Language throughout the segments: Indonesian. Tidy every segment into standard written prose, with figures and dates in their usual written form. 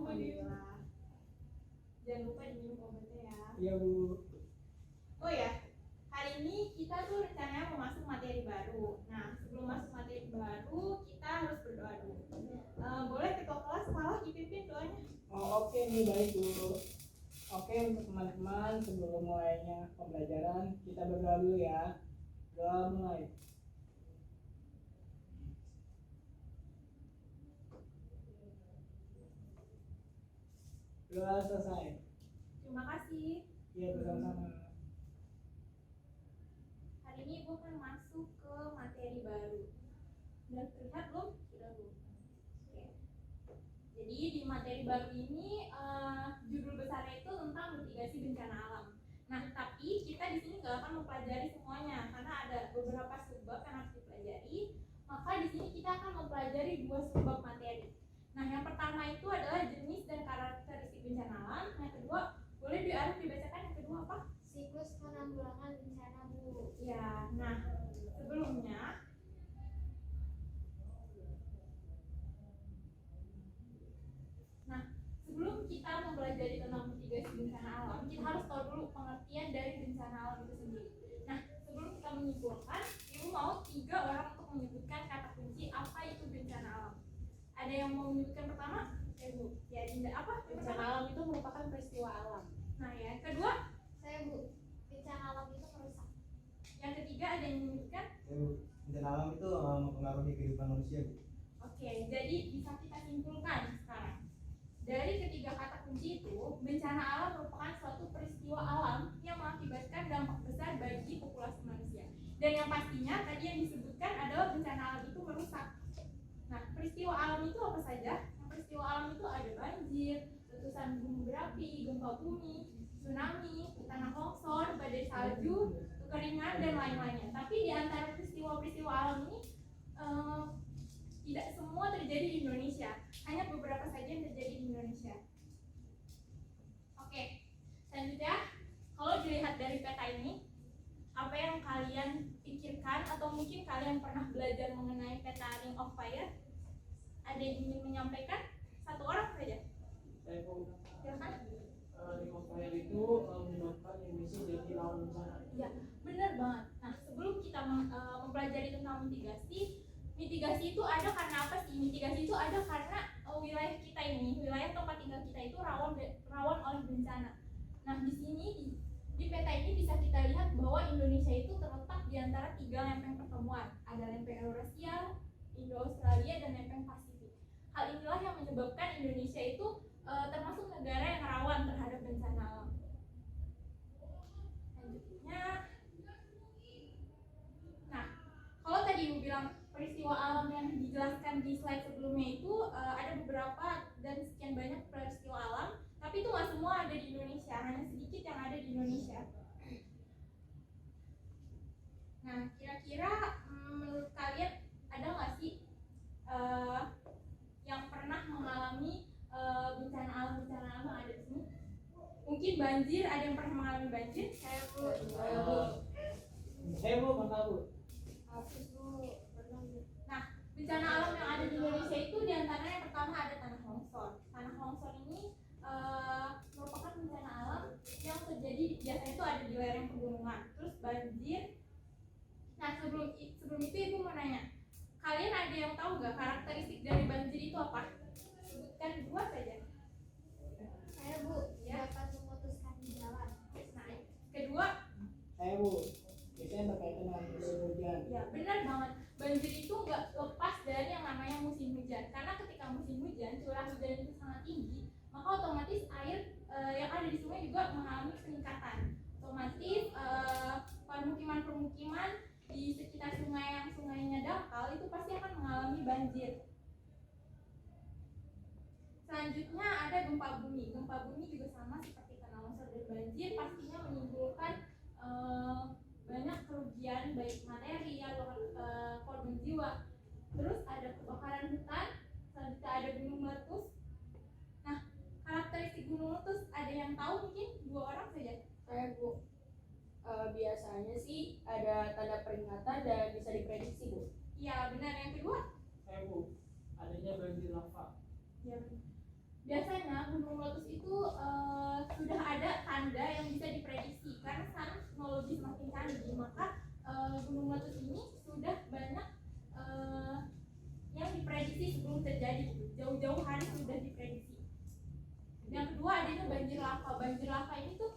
Alhamdulillah. Jangan lupa diminum obatnya ya. Iya Bu. Oh ya, hari ini kita tuh rencananya mau masuk materi baru. Nah, sebelum masuk materi baru, kita harus berdoa dulu. Boleh ketua kelas malah dipimpin doanya? Oh oke nih, baik Bu. Oke, untuk teman-teman sebelum mulainya pembelajaran kita berdoa dulu ya. Doa mulai. Doa selesai. Terima kasih. Iya bersama-sama. Hari ini Ibu akan masuk ke materi baru. Udah terlihat belum? Sudah belum? Oke. Jadi di materi baru ini judul besarnya itu tentang mitigasi bencana alam. Nah, tapi kita di sini nggak akan mempelajari semuanya karena ada beberapa subbab yang harus dipelajari. Maka di sini kita akan mempelajari 2 subbab materi. Nah, yang pertama itu adalah jenis dan karakteristik bencana alam. Yang kedua, boleh dibacakan yang kedua apa? Siklus penanggulangan bencana Bu. Ya, nah sebelumnya sebelum kita mempelajari tentang mitigasi bencana alam, kita harus tahu dulu pengertian dari bencana alam itu sendiri. Nah, sebelum kita menyimpulkan, Ibu mau 3 orang untuk menyebutkan kata kunci apa itu bencana alam. Ada yang mau menyebutkan pertama? Ibu. Ya, Dinda, apa? Bencana alam itu merupakan peristiwa alam. Nah, yang kedua? Saya Bu. Bencana alam itu merusak. Yang ketiga ada yang menyebutkan? Bencana alam itu mempengaruhi kehidupan manusia Bu. Oke, jadi bisa kita simpulkan sekarang. Dari ketiga kata kunci itu, bencana alam merupakan suatu peristiwa alam yang mengakibatkan dampak besar bagi populasi manusia. Dan yang pastinya tadi yang disebutkan adalah bencana alam itu merusak. Nah, peristiwa alam itu apa saja? Nah, peristiwa alam itu ada banjir, letusan gunung berapi, gempa bumi, tsunami, tanah longsor, badai salju, kekeringan, dan lain-lainnya. Tapi di antara peristiwa-peristiwa alam ini tidak semua terjadi di Indonesia, hanya beberapa saja yang terjadi di Indonesia. Oke, selanjutnya, kalau dilihat dari peta ini, apa yang kalian pikirkan atau mungkin kalian pernah belajar mengenai peta Ring of Fire? Ada yang ingin menyampaikan? 1 orang saja. Saya Bu. Silakan. Ring of Fire itu menyebabkan Indonesia jadi rawan bencana. Ya, benar banget. Nah, sebelum kita mempelajari tentang mitigasi itu ada karena apa sih? Mitigasi itu ada karena wilayah kita ini, wilayah tempat tinggal kita itu rawan oleh bencana. Nah, di sini di peta ini bisa kita lihat bahwa Indonesia itu terletak di antara 3 lempeng pertemuan. Ada lempeng Eurasia, Indo-Australia, dan lempeng Pasifik. Hal inilah yang menyebabkan Indonesia itu termasuk negara yang rawan terhadap bencana alam. Selanjutnya, nah, kalau tadi Ibu bilang peristiwa alam yang dijelaskan di slide sebelumnya itu ada beberapa dan sekian banyak peristiwa alam, tapi itu nggak semua ada di Indonesia, hanya sedikit yang ada di Indonesia. Nah, kira-kira menurut kalian ada nggak sih yang pernah mengalami bencana alam yang ada di sini? Mungkin banjir, ada yang pernah mengalami banjir? Saya Bu. Saya Bu, pernah Bu. Habis Bu. Nah, bencana alam yang ada di Indonesia itu diantaranya yang pertama ada tanah longsor. Tanah longsor ini merupakan bencana alam yang terjadi biasanya itu ada di lereng pegunungan. Terus banjir. Nah, sebelum itu Ibu mau nanya, kalian ada yang tahu nggak karakteristik dari banjir itu apa? Sebutkan 2 saja. Saya Bu. Ya. Dapat memutuskan jalan. Nah, kedua, Saya Bu. Biasanya berkaitan dengan musim hujan. ya benar banget. Banjir itu nggak lepas dari yang namanya musim hujan. Karena ketika musim hujan, curah hujan itu sangat tinggi, maka otomatis air yang ada di sungai juga mengalami peningkatan. Otomatis permukiman di sekitar sungai yang sungainya dangkal itu pasti akan mengalami banjir. Selanjutnya ada gempa bumi. Gempa bumi juga sama seperti tanah longsor dan banjir, pastinya menimbulkan banyak kerugian baik material, korban jiwa. Terus ada kebakaran hutan, selanjutnya ada gunung meletus. Nah, karakteristik gunung meletus ada yang tahu mungkin 2 orang saja. Saya Bu. Biasanya sih ada tanda peringatan dan bisa diprediksi Bu. Iya benar. Yang kedua? Saya Bu. Adanya banjir lava. Ya. Biasanya sudah ada tanda yang bisa diprediksi karena sekarang teknologi semakin canggih, maka gunung meletus ini sudah banyak yang diprediksi sebelum terjadi, jauh-jauh hari sudah diprediksi. Yang kedua adanya banjir lava. Banjir lava ini tuh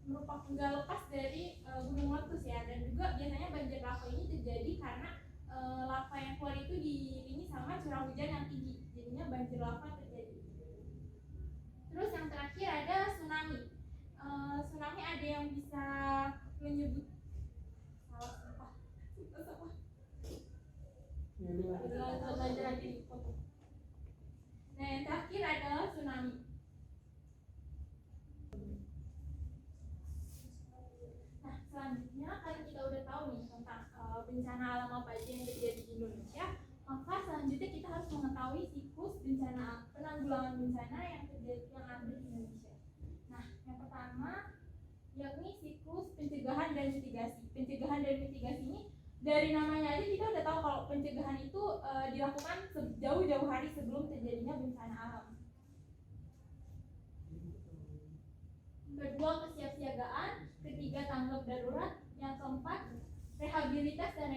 merupakan nggak lepas dari gunung meletus ya, dan juga biasanya banjir lava ini terjadi karena lava yang keluar itu diiringi sama curah hujan yang tinggi, jadinya banjir lava terjadi. Terus yang terakhir ada tsunami. Tsunami ada yang bisa menyebut salah. Nah yang terakhir adalah tsunami. Nah selanjutnya karena kita udah tahu nih tentang bencana alam apa aja yang terjadi di Indonesia, maka selanjutnya kita harus mengetahui siklus bencana penanggulangan bencana yang terjadi yang ada di Indonesia. Nah yang pertama yakni siklus pencegahan dan mitigasi. Pencegahan dan mitigasi ini dari namanya aja kita udah tahu kalau pencegahan itu dilakukan jauh-jauh hari sebelum terjadinya bencana alam. Kedua kesiapsiagaan, ketiga tanggap darurat, yang keempat rehabilitas dan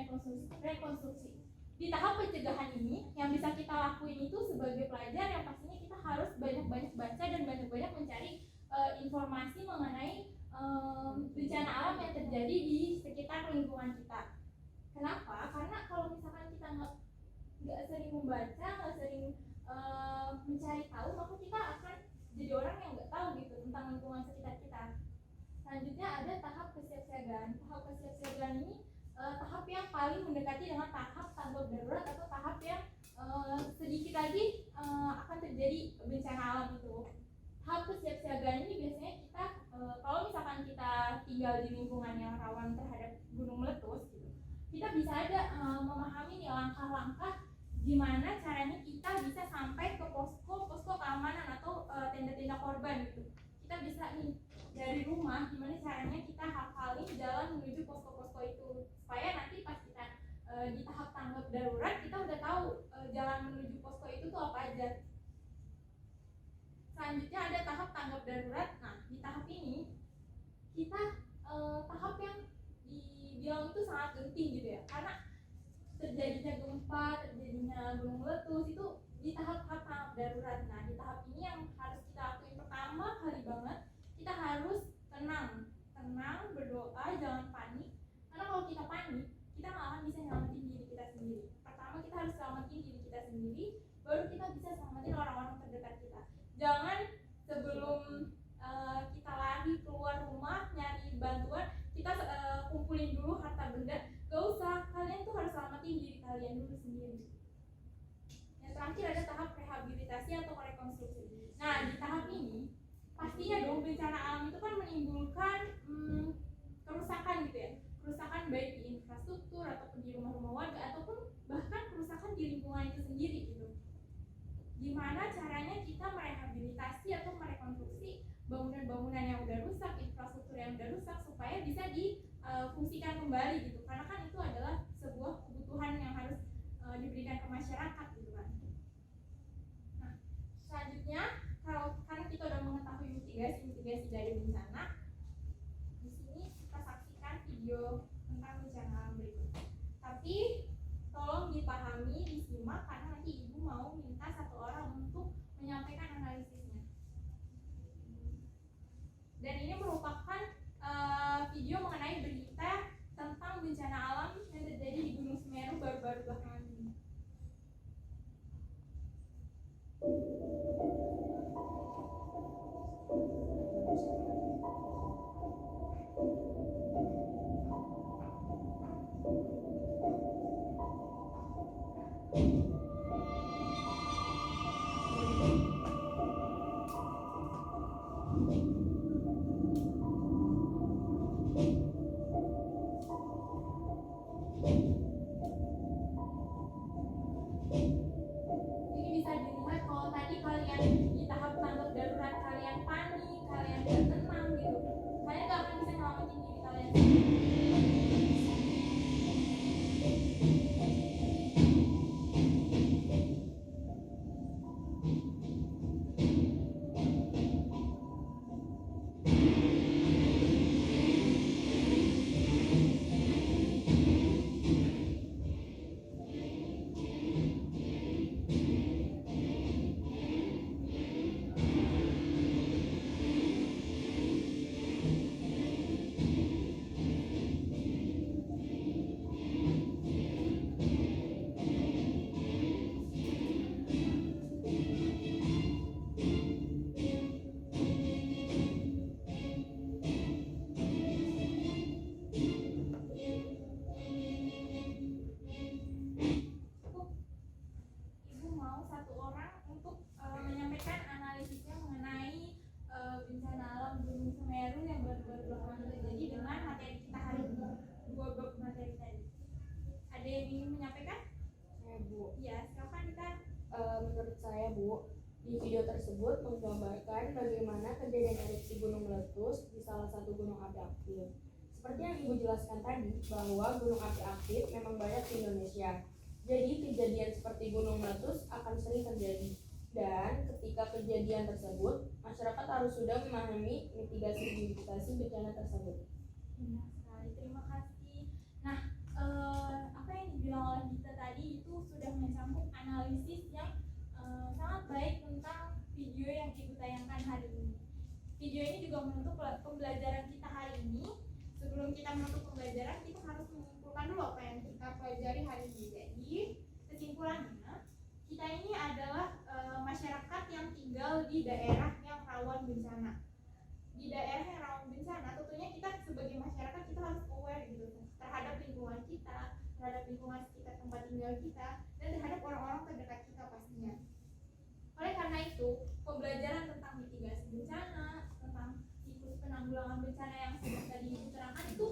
rekonstruksi. Di tahap pencegahan ini yang bisa kita lakuin itu sebagai pelajar yang pastinya kita harus banyak-banyak baca dan banyak-banyak mencari informasi mengenai bencana alam yang terjadi di sekitar lingkungan kita. Kenapa? Karena kalau misalkan kita nggak sering membaca, nggak sering mencari tahu, maka kita akan jadi orang yang nggak tahu gitu tentang lingkungan sekitar kita. Selanjutnya ada tahap kesiapsiagaan. Tahap kesiapsiagaan ini tahap yang paling mendekati dengan tahap tanggap darurat atau tahap yang sedikit lagi akan terjadi bencana alam itu. Tahap kesiapsiagaan ini biasanya kita kalau misalkan kita tinggal di lingkungan yang rawan terhadap gunung meletus gitu, kita bisa ada memahami nih langkah-langkah gimana caranya kita bisa sampai ke posko keamanan atau tenda-tenda korban gitu. Kita bisa nih dari rumah gimana caranya kita hafalin jalan menuju posko-posko itu supaya nanti pas kita di tahap tanggap darurat kita udah tahu jalan menuju posko itu tuh apa aja. Selanjutnya ada tahap tanggap darurat. Nah di tahap ini kita tahap yang dibilang itu sangat genting gitu ya, karena terjadinya gempa, terjadinya gunung meletus itu di tahap darurat. Nah di tahap ini yang harus kita lakuin pertama kali banget, kita harus tenang, berdoa, jangan panik. Karena kalau kita panik, kita nggak akan bisa nyelamatin diri kita sendiri. Pertama kita harus selamatin diri kita sendiri, baru kita bisa selamatin orang-orang terdekat kita. Jangan sebelum kita lari keluar rumah nyari bantuan, kita kumpulin dulu harta benda. Gak usah, kalian tuh harus selamatin diri kalian dulu sendiri. Yang terakhir ada tahap rehabilitasi atau rekonstruksi. Nah di tahap ini pastinya dong bencana alam itu kan menimbulkan kerusakan gitu ya, kerusakan baik di infrastruktur ataupun di rumah-rumah warga ataupun bahkan kerusakan di lingkungan itu sendiri gitu. Gimana caranya kita merehabilitasi atau merekonstruksi bangunan-bangunan yang udah rusak, infrastruktur yang udah rusak supaya bisa difungsikan kembali gitu, karena kan itu adalah sebuah kebutuhan yang harus diberikan ke masyarakat gitu kan. Nah selanjutnya karena kita udah mengetahui mitigasi dari bencana, di sini kita saksikan video tentang bencana alam berikut. Tapi tolong dipahami, disimak karena nanti ibu mau minta satu orang untuk menyampaikan analisisnya. Dan ini merupakan video mengenai berita tentang bencana alam yang terjadi di Gunung Semeru baru-baru belakangan ini. tersebut menggambarkan bagaimana kejadian erupsi gunung meletus di salah satu gunung api aktif. Seperti yang Ibu jelaskan tadi, bahwa gunung api aktif memang banyak di Indonesia. Jadi kejadian seperti gunung meletus akan sering terjadi. Dan ketika kejadian tersebut, masyarakat harus sudah memahami mitigasi bencana tersebut. Benar sekali, terima kasih. Nah, apa yang dibilang oleh Gita tadi itu sudah mencakup analisis yang sangat baik tentang video yang Ibu tayangkan hari ini. Video ini juga menutup pembelajaran kita hari ini. Sebelum kita menutup pembelajaran, kita harus menyimpulkan dulu apa yang kita pelajari hari ini. Jadi, kesimpulannya, kita ini adalah masyarakat yang tinggal di daerah yang rawan bencana. Di daerah yang rawan bencana, tentunya kita sebagai masyarakat kita harus aware gitu terhadap lingkungan kita, terhadap lingkungan sekitar tempat tinggal kita, dan terhadap orang-orang terdekat kita pastinya. Oleh karena itu, pembelajaran tentang mitigasi bencana, tentang siklus penanggulangan bencana yang sudah tadi diterangkan itu